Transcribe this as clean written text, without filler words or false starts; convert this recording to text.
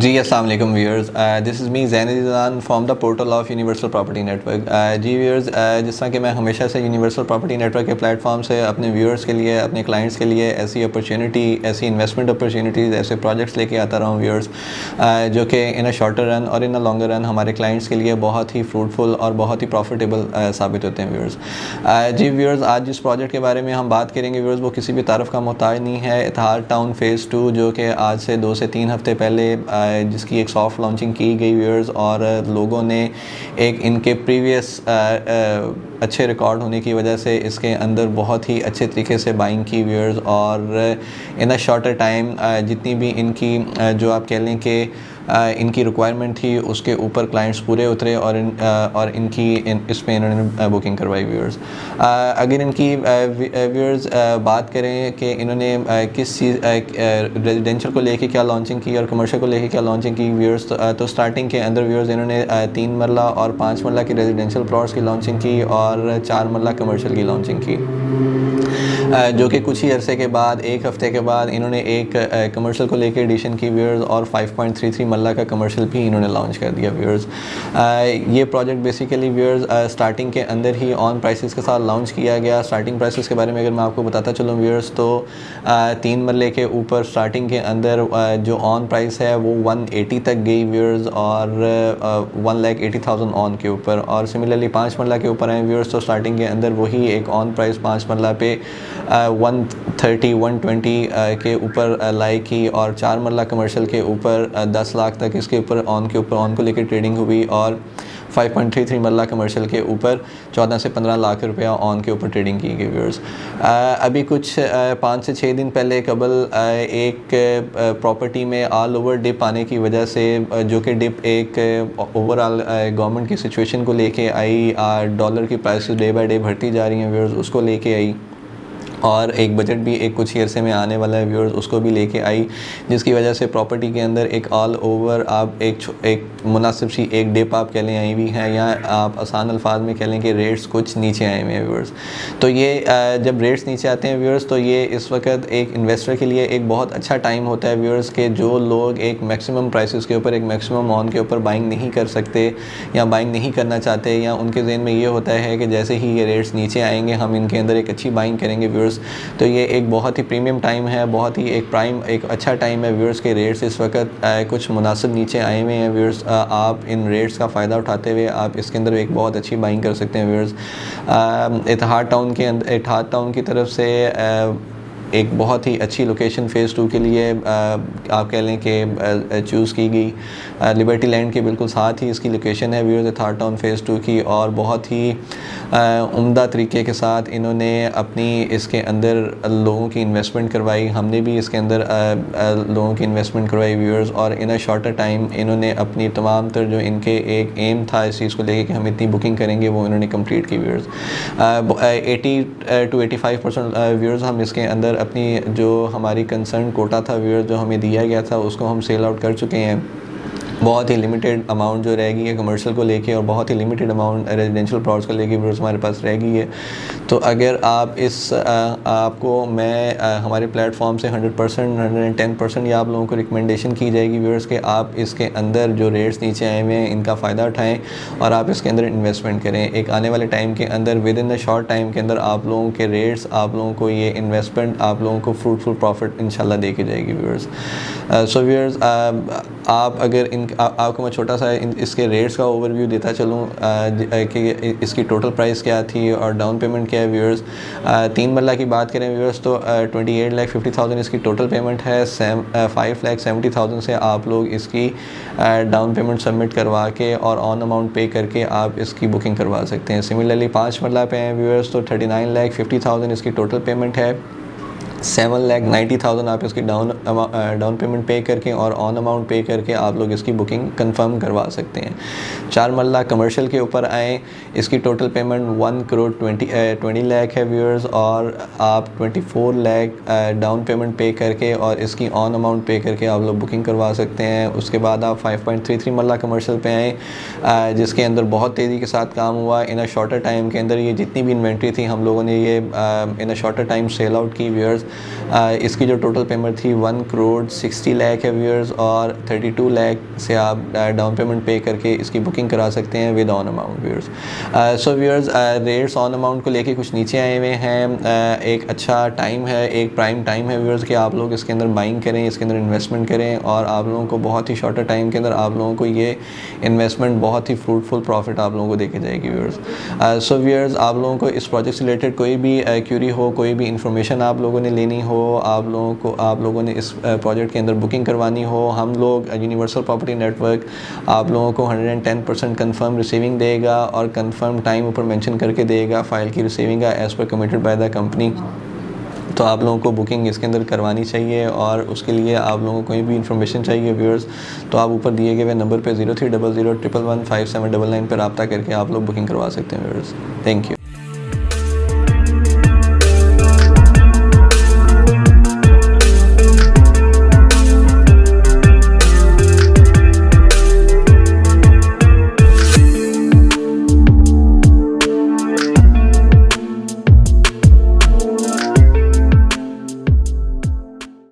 जी अस्सलाम वालेकुम viewers, this is me Zain from the portal of universal property network. जी viewers, जिस तरह कि मैं हमेशा से यूनिवर्सल प्रॉपर्टी नेटवर्क के प्लेटफॉर्म से अपने व्यूअर्स के लिए, अपने क्लाइंट्स के लिए ऐसी अपॉर्चुनिटी, ऐसी इन्वेस्टमेंट अपॉर्चुनिटीज़, ऐसे प्रोजेक्ट्स लेके आता रहा हूँ व्यूअर्स, जो कि इन अ शॉर्टर रन और इन अ लॉन्गर रन हमारे क्लाइंट्स के लिए बहुत ही फ्रूटफुल और बहुत ही प्रॉफिटेबल साबित होते हैं व्यूअर्स। जी व्यूअर्स, आज जिस प्रोजेक्ट के बारे में हम बात करेंगे व्यूअर्स, वो किसी भी तारफ़ का मोहताज नहीं है। इतिहाद टाउन फ़ेज़ 2, जो कि आज से 2 से 3 हफ़्ते पहले जिसकी एक सॉफ्ट लॉन्चिंग की गई व्यूअर्स, और लोगों ने एक इनके प्रीवियस अच्छे रिकॉर्ड होने की वजह से इसके अंदर बहुत ही अच्छे तरीके से बाइंग की व्यूअर्स, और इन अ शॉर्टर टाइम जितनी भी इनकी जो आप कह लें कि इनकी रिक्वायरमेंट थी उसके ऊपर क्लाइंट्स पूरे उतरे, और इस पे इन्होंने बुकिंग करवाई व्यूअर्स। अगर इनकी व्यूअर्स बात करें कि इन्होंने किस चीज़ रेजिडेंशियल को लेके क्या लॉन्चिंग की और कमर्शियल को लेके क्या लॉन्चिंग की व्यूअर्स, तो स्टार्टिंग के अंदर व्यूअर्स इन्होंने 3 मरला और 5 मरला की रेजिडेंशियल प्लॉट्स की लॉन्चिंग की और 4 मरला कमर्शियल की लॉन्चिंग की, जो कि कुछ ही अरसे के बाद, एक हफ़्ते के बाद, इन्होंने एक कमर्शियल को लेके एडिशन की व्यूअर्स, और 5.33 मरला का कमर्शियल भी इन्होंने लॉन्च कर दिया व्यूअर्स। ये प्रोजेक्ट बेसिकली व्यूअर्स स्टार्टिंग के अंदर ही ऑन प्राइसेस के साथ लॉन्च किया गया। स्टार्टिंग प्राइसेस के बारे में अगर मैं आपको बताता चलूँ व्यूअर्स, तो 3 मरले के ऊपर स्टार्टिंग के अंदर जो ऑन प्राइस है वो 180 तक गई व्यूअर्स, और 1,80,000 ऑन के ऊपर। और सिमिलरली 5 मरला के ऊपर आए व्यूअर्स, तो स्टार्टिंग के अंदर वही एक ऑन प्राइस 5 मरला पे 130 120 के ऊपर लाई की, और 4 मरला कमर्शियल के ऊपर 10 लाख तक इसके ऊपर ऑन को लेकर ट्रेडिंग हुई, और 5.33 मरला कमर्शियल के ऊपर 14 से 15 लाख रुपया ऑन के ऊपर ट्रेडिंग की गई व्यूअर्स। अभी कुछ 5 से 6 दिन पहले कबल एक प्रॉपर्टी में ऑल ओवर डिप आने की वजह से, जो कि डिप एक ओवरऑल गवर्नमेंट की सिचुएशन को लेके आई, डॉलर की प्राइसेस डे बाय डे बढ़ती जा रही हैं व्यूअर्स, उसको लेके आई, और एक बजट भी एक कुछ ही अरसे में आने वाला है व्यूअर्स, उसको भी लेके आई, जिसकी वजह से प्रॉपर्टी के अंदर एक ऑल ओवर आप एक मुनासिब सी एक डिप आप कह लें आई हुई है, या आप आसान अल्फाज में कह लें कि रेट्स कुछ नीचे आए हुए हैं व्यूअर्स। तो ये जब रेट्स नीचे आते हैं व्यूअर्स, तो ये इस वक्त एक इन्वेस्टर के लिए एक बहुत अच्छा टाइम होता है व्यूअर्स, के जो लोग एक मैक्सिमम प्राइसेस के ऊपर, एक मैक्सिमम ऑन के ऊपर बाइंग नहीं कर सकते या बाइंग नहीं करना चाहते, या उनके जहन में ये होता है कि जैसे ही ये रेट्स नीचे आएंगे हम इनके अंदर एक अच्छी बाइंग करेंगे व्यूअर्स। तो ये एक बहुत ही प्रीमियम टाइम है, बहुत ही एक अच्छा टाइम है व्यूअर्स के रेट्स इस वक्त कुछ मुनासिब नीचे आए हुए हैं व्यूअर्स। आप इन रेट्स का फ़ायदा उठाते हुए आप इसके अंदर एक बहुत अच्छी बाइंग कर सकते हैं व्यूअर्स। इतिहाद टाउन की तरफ से एक बहुत ही अच्छी लोकेशन फ़ेज़ 2 के लिए आप कह लें कि चूज़ की गई। लिबर्टी लैंड के बिल्कुल साथ ही इसकी लोकेशन है व्यूअर्स, इतिहाद टाउन फ़ेज़ 2 की, और बहुत ही उम्दा तरीके के साथ इन्होंने अपनी इसके अंदर लोगों की इन्वेस्टमेंट करवाई, हमने भी इसके अंदर लोगों की इन्वेस्टमेंट करवाई व्यूअर्स, और इन अ शॉर्टर टाइम इन्होंने अपनी तमाम तर जो इनके एक एम था इस चीज़ को लेके कि हम इतनी बुकिंग करेंगे, वो इन्होंने कंप्लीट की व्यूअर्स। 80 to 85% व्यूअर्स हम इसके अंदर अपनी जो हमारी कंसर्न कोटा था व्यूअर्स, जो हमें दिया गया था, उसको हम सेल आउट कर चुके हैं। बहुत ही लिमिटेड अमाउंट जो रह गई है कमर्शियल को लेके, और बहुत ही लिमिटेड अमाउंट रेजिडेंशियल प्लॉट्स को लेके व्यूअर्स हमारे पास रह गई है। तो अगर आप आपको मैं हमारे प्लेटफॉर्म से 100% 110% या आप लोगों को रिकमेंडेशन की जाएगी व्यूअर्स के आप इसके अंदर जो रेट्स नीचे आए हुए हैं इनका फ़ायदा उठाएं, और आप इसके अंदर इन्वेस्टमेंट करें। एक आने वाले टाइम के अंदर, with in the short time के अंदर, आप लोगों के रेट्स, आप लोगों को ये इन्वेस्टमेंट आप लोगों को फ्रूटफुल प्रॉफिट इंशाल्लाह दे के जाएगी व्यूअर्स। सो व्यूअर्स, आप अगर आपको मैं छोटा सा इसके रेट्स का ओवरव्यू देता चलूँ कि इसकी टोटल प्राइस क्या थी और डाउन पेमेंट क्या है व्यूअर्स। 3 मरला की बात करें व्यूअर्स, तो 28,50,000 इसकी टोटल पेमेंट है। 5,70,000 से आप लोग इसकी डाउन पेमेंट सबमिट करवा के और ऑन अमाउंट पे करके आप इसकी बुकिंग करवा सकते हैं। सिमिलरली 5 मरला पे हैं व्यूअर्स, तो 39,50,000 इसकी टोटल पेमेंट है। 7,90,000 आप इसकी डाउन पेमेंट पे करके और ऑन अमाउंट पे करके आप लोग इसकी बुकिंग कंफर्म करवा सकते हैं। 4 मरला कमर्शियल के ऊपर आएँ, इसकी टोटल पेमेंट 1,20 लाख है व्यूअर्स, और आप 24 लाख डाउन पेमेंट पे करके और इसकी ऑन अमाउंट पे करके आप लोग बुकिंग करवा सकते हैं। उसके बाद आप 5.33 मरला कमर्शियल पे आएँ, जिसके अंदर बहुत तेज़ी के साथ काम हुआ। इन अ शॉर्टर टाइम के अंदर ये जितनी भी इन्वेंट्री थी हम लोगों ने ये in a shorter time sell out की व्यूअर्स। इसकी जो टोटल पेमेंट थी 1,60,00,000 है व्यूअर्स, और 32 लाख से आप डाउन पेमेंट पे करके इसकी बुकिंग करा सकते हैं with on amount viewers. So viewers, rates on amount को लेके कुछ नीचे आए हुए हैं। एक अच्छा टाइम है, एक प्राइम टाइम है व्यूअर्स कि आप लोग इसके अंदर बाइंग करें, इसके अंदर इन्वेस्टमेंट करें, और आप लोगों को बहुत ही शॉर्टर टाइम के अंदर आप लोगों को ये इन्वेस्टमेंट बहुत ही फ्रूटफुल प्रॉफिट आप लोगों को देके जाएगी व्यूअर्स। सो व्यूअर्स, आप लोगों को इस प्रोजेक्ट से रिलेटेड कोई भी क्यूरी हो, कोई भी इंफॉर्मेशन आप लोगों ने लेनी हो, आप लोगों ने इस प्रोजेक्ट के अंदर बुकिंग करवानी हो, हम लोग यूनिवर्सल प्रॉपर्टी नेटवर्क आप लोगों को 110% कंफर्म रिसीविंग देगा और कंफर्म टाइम ऊपर मेंशन करके देगा फाइल की रिसीविंग का as per committed by the company. तो आप लोगों को बुकिंग इसके अंदर करवानी चाहिए, और उसके लिए आप लोगों को कोई भी इन्फॉर्मेशन चाहिए व्यूअर्स तो आप ऊपर दिए गए नंबर पे 0300 111 5799 पर रब्ता करके आप लोग बुकिंग करवा सकते हैं व्यूअर्स। Thank you.